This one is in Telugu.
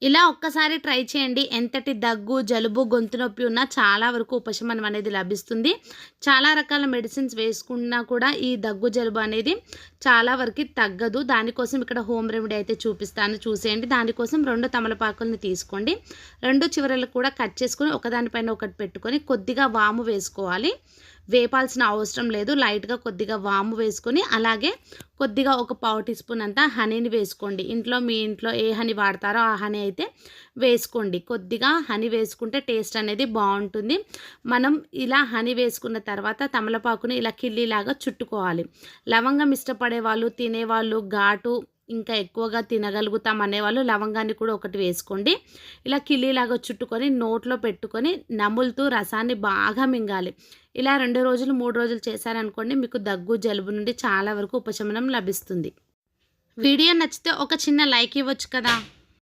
ఇలా ఒక్కసారి ట్రై చేయండి. ఎంతటి దగ్గు, జలుబు, గొంతు నొప్పి ఉన్నా చాలా వరకు ఉపశమనం అనేది లభిస్తుంది. చాలా రకాల మెడిసిన్స్ వేసుకున్నా కూడా ఈ దగ్గు, జలుబు అనేది చాలా వరకి తగ్గదు. దానికోసం ఇక్కడ హోమ్ రెమెడీ అయితే చూపిస్తాను, చూసేయండి. దానికోసం 2 తమలపాకుల్ని తీసుకోండి. 2 చివరలు కూడా కట్ చేసుకొని ఒకదానిపైన ఒకటి పెట్టుకొని కొద్దిగా వాము వేసుకోవాలి. వేపాల్సిన అవసరం లేదు. లైట్‌గా కొద్దిగా వాము వేసుకొని, అలాగే కొద్దిగా ఒక పావు టీ స్పూన్ అంతా హనీని వేసుకోండి. మీ ఇంట్లో ఏ హనీ వాడతారో ఆ హనీ అయితే వేసుకోండి. కొద్దిగా హనీ వేసుకుంటే టేస్ట్ అనేది బావుంటుంది. మనం ఇలా హనీ వేసుకున్న తర్వాత తమలపాకుని ఇలా కిల్లీలాగా చుట్టుకోవాలి. లవంగం ఇష్టపడేవాళ్ళు, తినేవాళ్ళు, ఘాటు ఇంకా ఎక్కువగా తినగలుగుతాం అనేవాళ్ళు లవంగాన్ని కూడా ఒకటి వేసుకోండి. ఇలా కిల్లీలాగా చుట్టుకొని నోట్లో పెట్టుకొని నములుతూ రసాన్ని బాగా మింగాలి. ఇలా 2 రోజులు, 3 రోజులు చేశారనుకోండి, మీకు దగ్గు, జలుబు నుండి చాలా వరకు ఉపశమనం లభిస్తుంది. వీడియో నచ్చితే ఒక చిన్న లైక్ ఇవ్వచ్చు కదా!